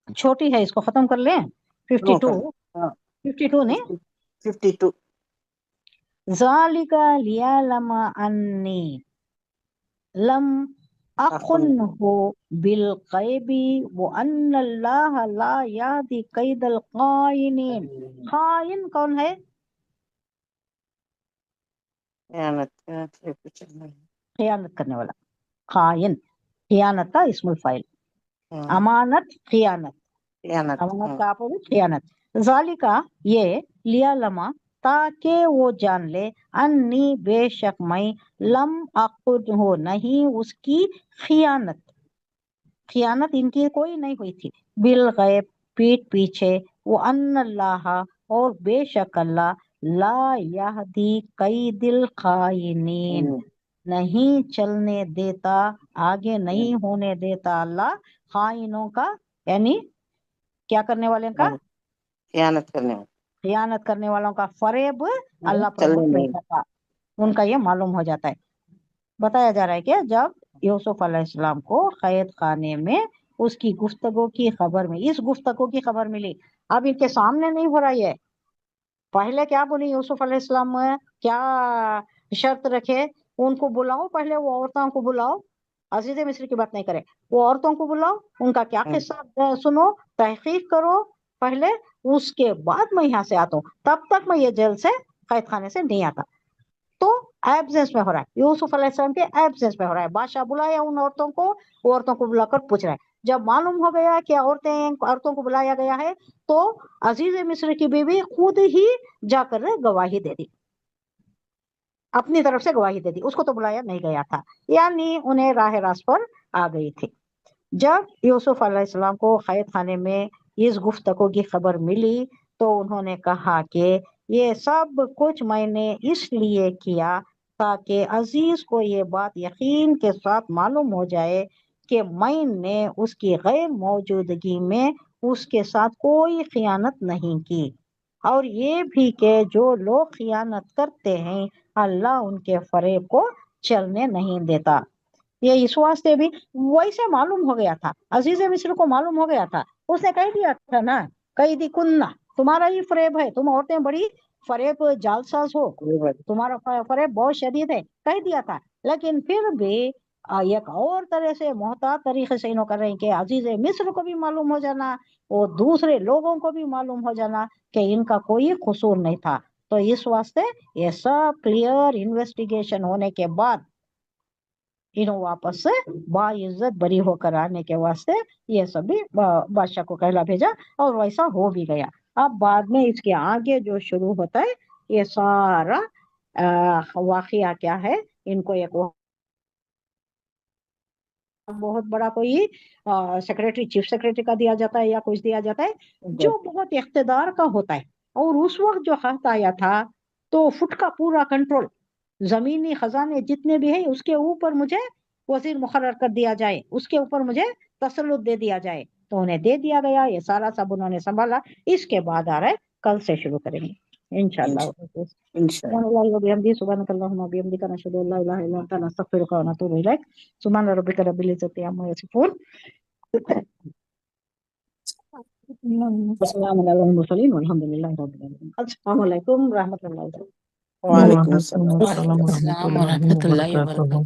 छोटी है, इसको खत्म कर लें। 52 हाँ 52 ने 52 ज़ालिका लियअलमा अन्नी लम अकुन्हु बिल गैबी व अन्नल्लाह ला यहदी कैदल खाइनीन। खाइन कौन है? खियानत करने वाला, खाइन, खियानत का इस्मुल फाइल, अमानत खियानत, अमानत का अपोजिट खियानत। जालिका ये, लिया लमा ताकि वो जान ले, अन्नी बेशक मैं, लम अकुद हो नहीं उसकी खियानत, खियानत इनकी कोई नहीं हुई थी, बिल गैब पीठ पीछे, वो अन्नल्लाह और बेशक अल्लाह, ला यहदी कैदिल खाइनीन नहीं चलने देता, आगे नहीं होने देता अल्लाह खाइनों का, यानी क्या करने वाले का, खयानत करने वाले, खियानत करने वालों का फरेब अल्लाह प्रमोट नहीं करता, उनका ये मालूम हो जाता है। बताया जा रहा है कि जब यूसुफ अलैहिस्सलाम को कैद खाने में उसकी गुफ्तगू की खबर में, इस गुफ्तगू की खबर मिली, अब इनके सामने नहीं हो रहा है। पहले क्या बोली यूसुफ अलैहिस्सलाम, क्या शर्त रखे, उनको बुलाओ, पहले वो औरतों को बुलाओ, अजीज मिस्र की बात नहीं करे, वो औरतों को बुलाओ, उनका क्या किस्सा सुनो, तहकीक करो पहले, उसके बाद मैं यहाँ से आता हूँ, तब तक मैं ये जेल से, कैद खाने से नहीं आता। तो एब्सेंस में हो रहा है, यूसुफ अलैहिस्सलाम के एब्सेंस में हो रहा है। बादशाह बुलाया उन औरतों को, वो औरतों को बुलाकर पूछ रहा है। जब मालूम हो गया कि औरतों को बुलाया गया है, तो अजीज मिस्र की बीवी खुद ही जाकर गवाही दे दी, अपनी तरफ से गवाही दे दी, उसको तो बुलाया नहीं गया था, यानी उन्हें राह रास्त पर आ गई थी। जब यूसुफ अलैहिस्सलाम को कैद खाने में इस गुफ्तगू की खबर मिली, तो उन्होंने कहा कि ये सब कुछ मैंने इसलिए किया ताकि अजीज को ये बात यकीन के साथ मालूम हो जाए कि मैंने उसकी गैर मौजूदगी में उसके साथ कोई खियानत नहीं की, और ये भी कि जो लोग खियानत करते हैं अल्लाह उनके फरेब को चलने नहीं देता। ये इस वास्ते भी वैसे मालूम हो गया था, अजीज मिस्र को मालूम हो गया था, उसने कह दिया था ना, कैदी कुन्ना, तुम्हारा ही फरेब है, तुम औरतें बड़ी फरेब जालसाज हो, तुम्हारा फरेब बहुत शदीद है, कह दिया था। लेकिन फिर भी एक और तरह से मोहतात तरीके से इन्हों कर रहे हैं कि अजीज मिस्र को भी मालूम हो जाना, और दूसरे लोगों को भी मालूम हो जाना कि इनका कोई कसूर नहीं था। तो इस वास्ते ये सब क्लियर इन्वेस्टिगेशन होने के बाद इन्हों वापस से बाइज्जत बरी होकर आने के वास्ते ये सभी बादशाह को कहला भेजा, और वैसा हो भी गया। अब बाद में इसके आगे जो शुरू होता है, ये सारा वाकया क्या है, इनको एक बहुत बड़ा कोई सेक्रेटरी, चीफ सेक्रेटरी का दिया जाता है या कुछ दिया जाता है, जो बहुत इख्तिदार का होता है। और उस वक्त जो खत आया था, तो फुट का पूरा कंट्रोल, जमीनी खजाने जितने भी हैं उसके ऊपर मुझे वजीर मुकर्रर कर दिया जाए, उसके ऊपर मुझे तसल्लुत दे दिया जाए। तो उन्हें दे दिया गया, ये सारा सब उन्होंने संभाला। इसके बाद आ रहा है, कल से शुरू करेंगे इंशाल्लाह। सुभान अल्लाह व बिहम्दिका नशहदु अल्ला इलाहा इल्ला अंता नस्तगफिरुका व नतूबु इलैक। सुभान रब्बिका रब्बिल इज्जति अम्मा यसिफून, वस्सलामु अलल मुरसलीन वल्हम्दुलिल्लाहि रब्बिल आलमीन। अस्सलामु अलैकुम रहमतुल्लाहि। वालेकुम अस्सलाम वालेकुम अस्सलाम व रहमतुल्लाहि व बरकातहू।